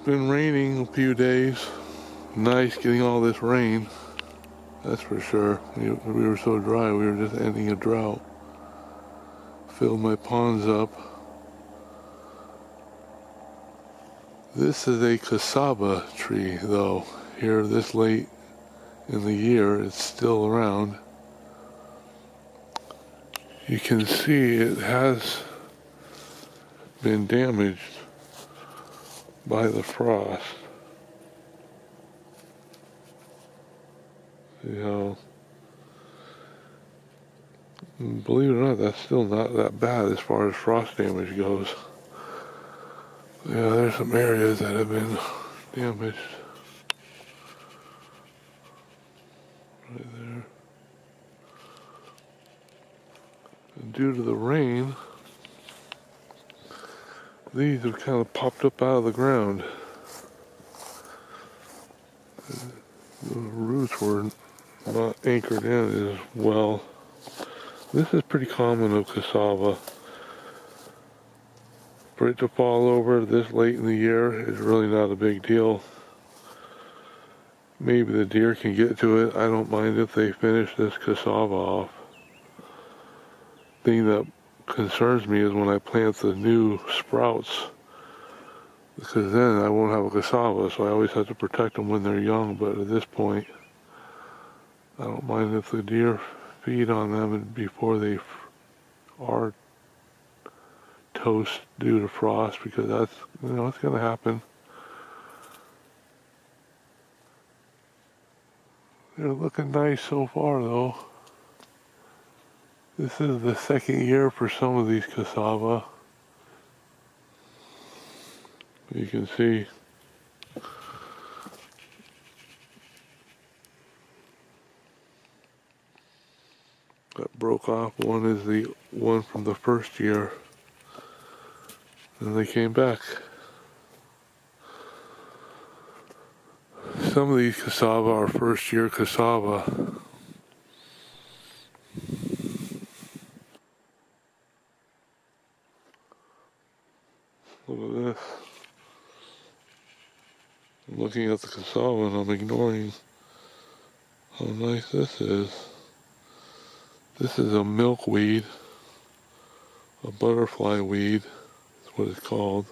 been raining a few days. Nice getting all this rain, that's for sure. We were so dry, we were just ending a drought. Filled my ponds up. This is a cassava tree, though. Here, this late in the year, it's still around. You can see it has been damaged by the frost. See how, believe it or not, that's still not that bad as far as frost damage goes. Yeah, there's some areas that have been damaged. Right there. And due to the rain, these have kind of popped up out of the ground. The roots were not anchored in as well. This is pretty common of cassava. For it to fall over this late in the year is really not a big deal. Maybe the deer can get to it. I don't mind if they finish this cassava off. The thing that concerns me is when I plant the new sprouts, because then I won't have a cassava, so I always have to protect them when they're young. But at this point, I don't mind if the deer feed on them before they are toast due to frost, because that's, it's going to happen. They're looking nice so far, though. This is the second year for some of these cassava. You can see that broke off. One is the one from the first year. And they came back. Some of these cassava are first year cassava. Look at this. I'm looking at the cassava and I'm ignoring how nice this is. This is a milkweed, a butterfly weed. What it's called.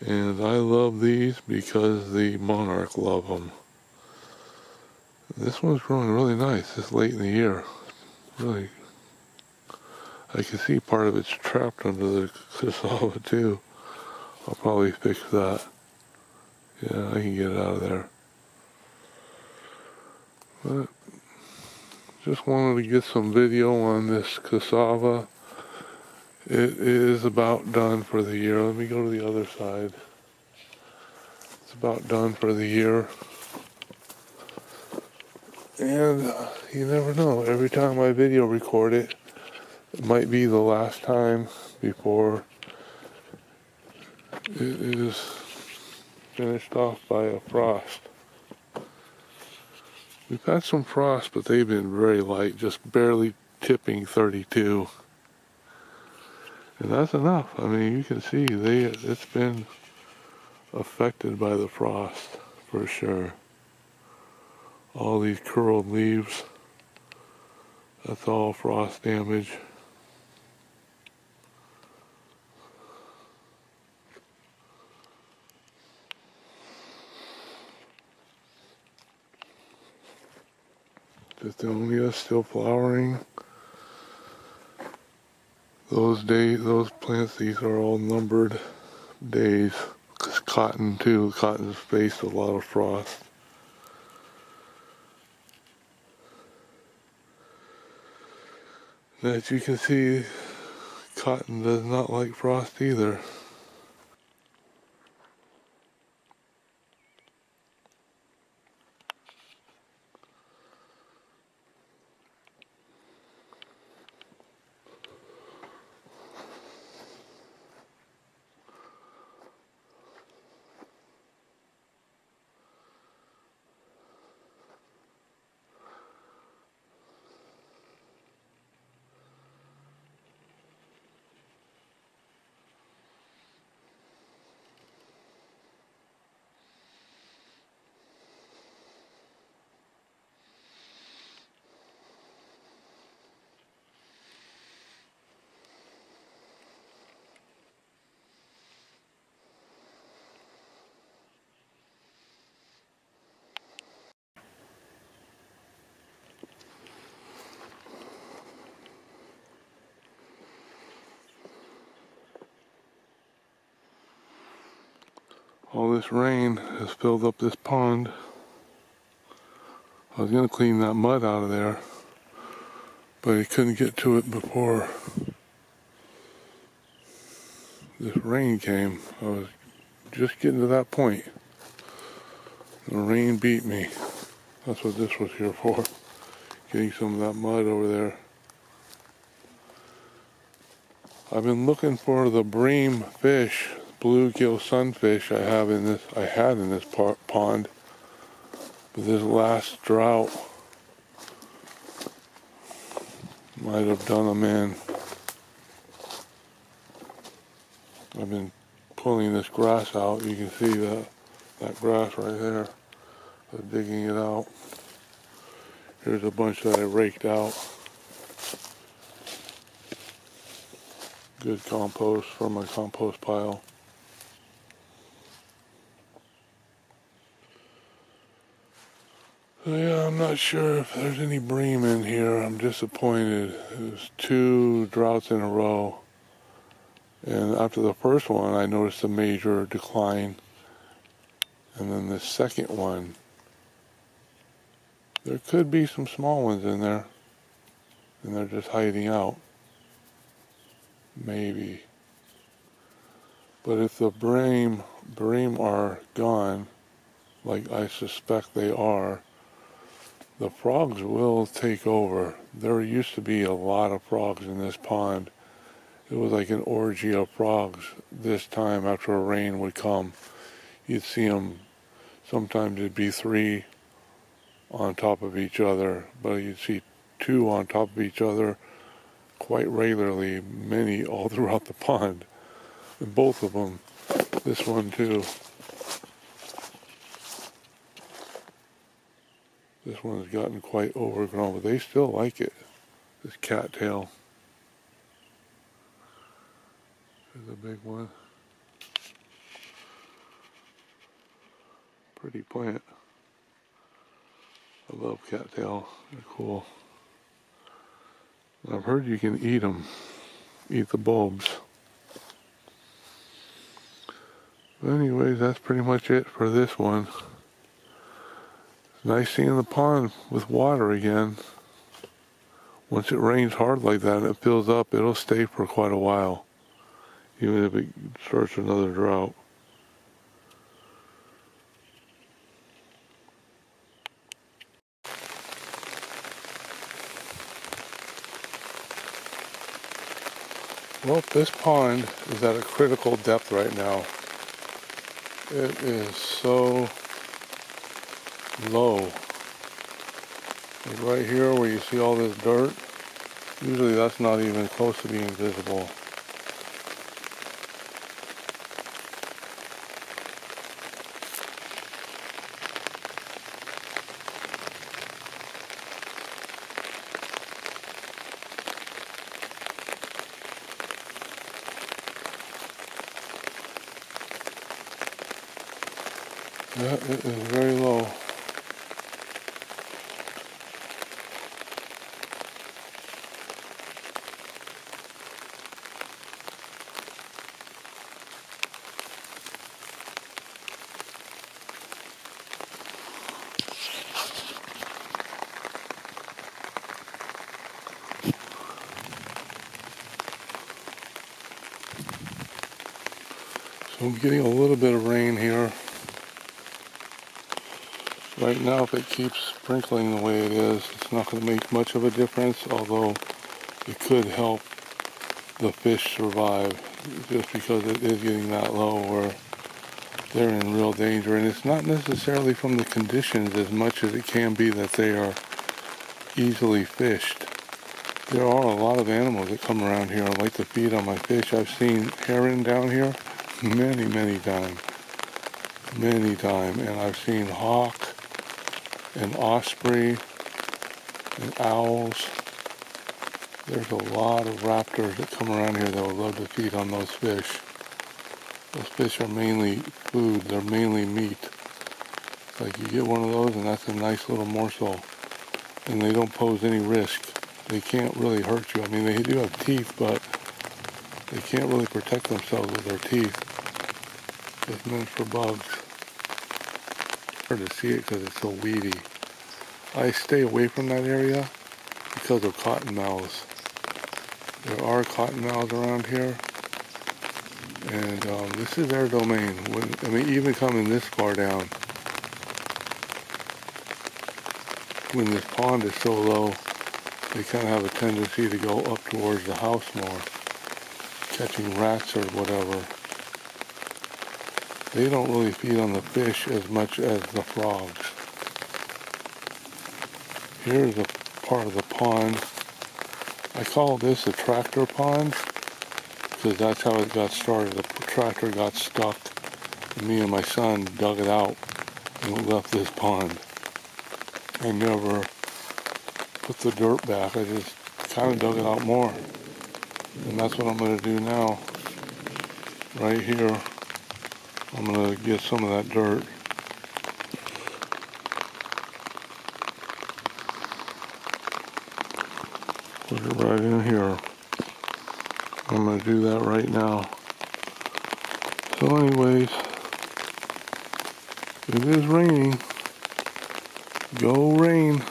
And I love these because the monarch love them. This one's growing really nice this late in the year. Really, I can see part of it's trapped under the cassava too. I'll probably fix that. Yeah, I can get it out of there. But just wanted to get some video on this cassava. It is about done for the year. Let me go to the other side. It's about done for the year. And you never know. Every time I video record it, it might be the last time before it is finished off by a frost. We've had some frost, but they've been very light, just barely tipping 32. And that's enough. I mean, you can see it's been affected by the frost for sure. All these curled leaves, that's all frost damage. Dithonia still flowering. Those plants, these are all numbered days. Because cotton too, cotton's faced a lot of frost. As you can see, cotton does not like frost either. All this rain has filled up this pond. I was going to clean that mud out of there, but I couldn't get to it before this rain came. I was just getting to that point. The rain beat me. That's what this was here for. Getting some of that mud over there. I've been looking for the bream fish, bluegill sunfish I had in this pond. But this last drought might have done them in. I've been pulling this grass out. You can see that grass right there. I'm digging it out. Here's a bunch that I raked out. Good compost from my compost pile. So yeah, I'm not sure if there's any bream in here. I'm disappointed. It was 2 droughts in a row. And after the first one, I noticed a major decline. And then the second one, there could be some small ones in there. And they're just hiding out. Maybe. But if the bream are gone, like I suspect they are, the frogs will take over. There used to be a lot of frogs in this pond. It was like an orgy of frogs this time after a rain would come. You'd see them, sometimes it'd be 3 on top of each other, but you'd see 2 on top of each other quite regularly, many all throughout the pond. And both of them, this one too. This one has gotten quite overgrown, but they still like it. This cattail. There's a big one. Pretty plant. I love cattail. They're cool. I've heard you can eat them. Eat the bulbs. But anyways, that's pretty much it for this one. It's nice seeing the pond with water again. Once it rains hard like that and it fills up, it'll stay for quite a while. Even if it starts another drought. Well, this pond is at a critical depth right now. It is so low. Like right here where you see all this dirt, usually that's not even close to being visible. Yeah, it is very low. So I'm getting a little bit of rain here. Right now, if it keeps sprinkling the way it is, it's not going to make much of a difference, although it could help the fish survive, just because it is getting that low where they're in real danger. And it's not necessarily from the conditions as much as it can be that they are easily fished. There are a lot of animals that come around here and like to feed on my fish. I've seen heron down here many times. And I've seen hawk and osprey and owls. There's a lot of raptors that come around here that would love to feed on those fish. Those fish are mainly food, they're mainly meat. It's like you get one of those and that's a nice little morsel. And they don't pose any risk. They can't really hurt you. I mean, they do have teeth, but they can't really protect themselves with their teeth. It's meant for bugs. Hard to see it because it's so weedy. I stay away from that area because of cottonmouths. There are cottonmouths around here, and this is their domain. I mean, even coming this far down, when this pond is so low, they kind of have a tendency to go up towards the house more, catching rats or whatever. They don't really feed on the fish as much as the frogs. Here's a part of the pond. I call this a tractor pond because that's how it got started. The tractor got stuck and me and my son dug it out and left this pond. I never put the dirt back. I just kind of dug it out more. And that's what I'm going to do now. Right here, I'm going to get some of that dirt. Put it right in here. I'm going to do that right now. So anyways, it is raining. Go rain.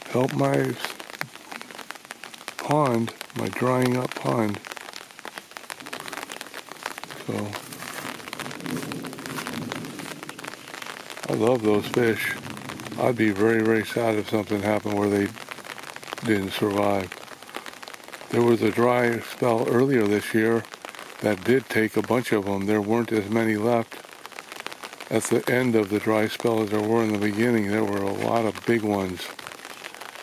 Help my pond, my drying up pond. So, I love those fish. I'd be very, very sad if something happened where they didn't survive. There was a dry spell earlier this year that did take a bunch of them. There weren't as many left at the end of the dry spell as there were in the beginning. There were a lot of big ones,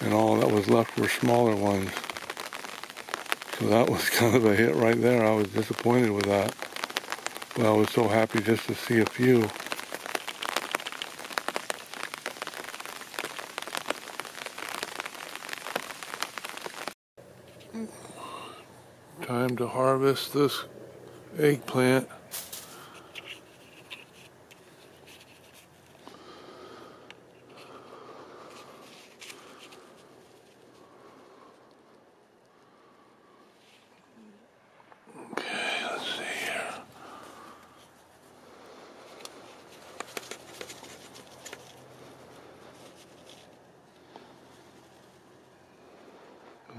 and all that was left were smaller ones. So that was kind of a hit right there. I was disappointed with that, but I was so happy just to see a few. Time to harvest this eggplant. Okay, let's see here.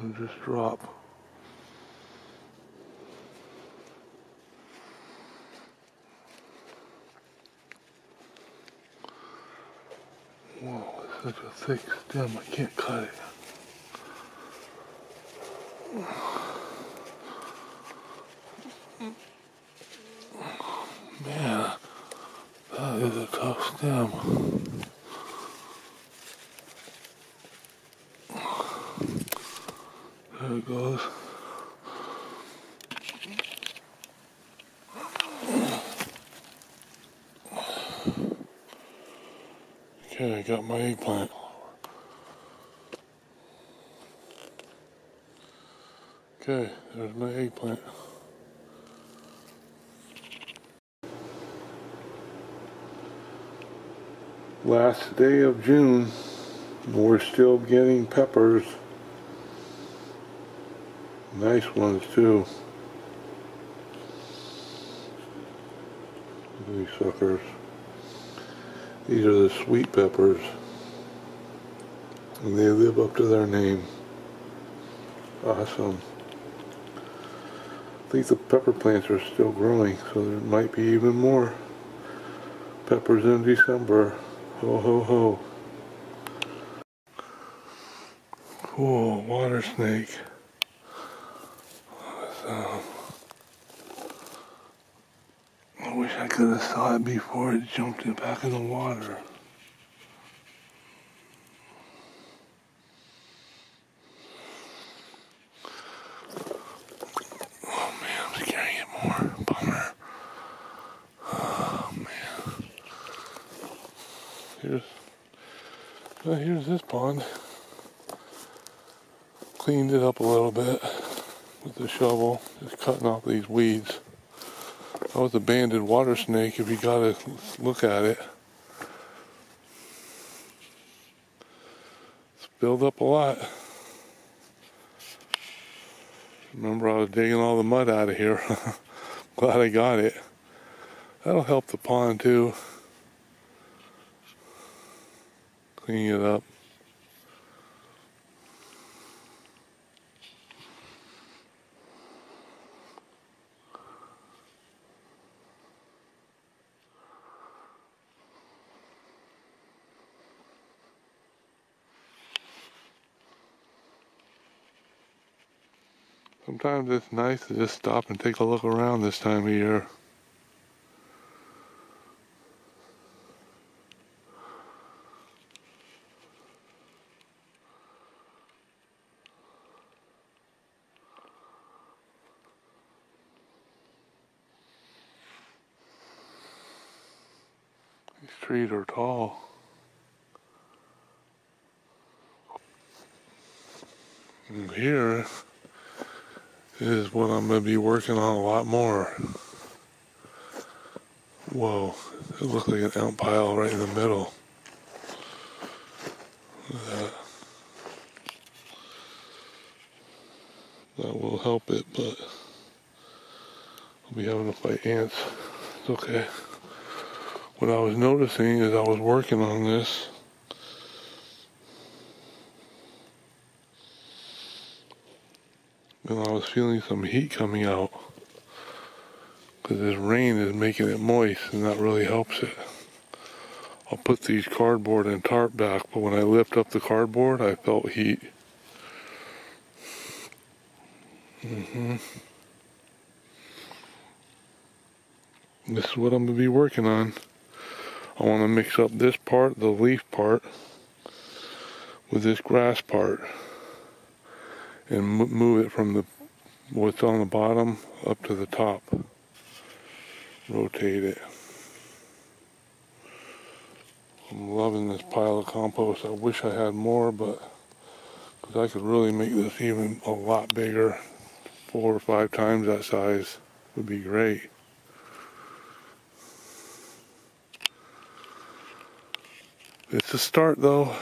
I'll just drop. Whoa, it's such a thick stem, I can't cut it. Man, that is a tough stem. There it goes. Okay, I got my eggplant. Okay, there's my eggplant. Last day of June, we're still getting peppers. Nice ones too. These suckers. These are the sweet peppers, and they live up to their name. Awesome. I think the pepper plants are still growing, so there might be even more peppers in December. Ho ho ho. Cool, water snake. I wish I could have saw it before it jumped back in the water. Oh man, I'm scaring it more. Bummer. Oh man. Here's this pond. Cleaned it up a little bit with the shovel, just cutting off these weeds. That was a banded water snake if you gotta look at it. It's built up a lot. Remember, I was digging all the mud out of here. Glad I got it. That'll help the pond too. Clean it up. Sometimes it's nice to just stop and take a look around this time of year. These trees are tall. And here is what I'm going to be working on a lot more. Whoa, it looks like an ant pile right in the middle. Look at that. That will help it, but I'll be having to fight ants. It's okay. What I was noticing as I was working on this, and I was feeling some heat coming out, because this rain is making it moist, and that really helps it. I'll put these cardboard and tarp back, but when I lift up the cardboard, I felt heat. This is what I'm going to be working on. I want to mix up this part, the leaf part, with this grass part, and move it from what's on the bottom up to the top. Rotate it. I'm loving this pile of compost. I wish I had more, but because I could really make this even a lot bigger, 4 or 5 times that size would be great. It's a start though.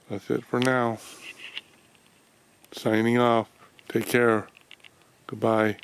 That's it for now. Signing off. Take care. Goodbye.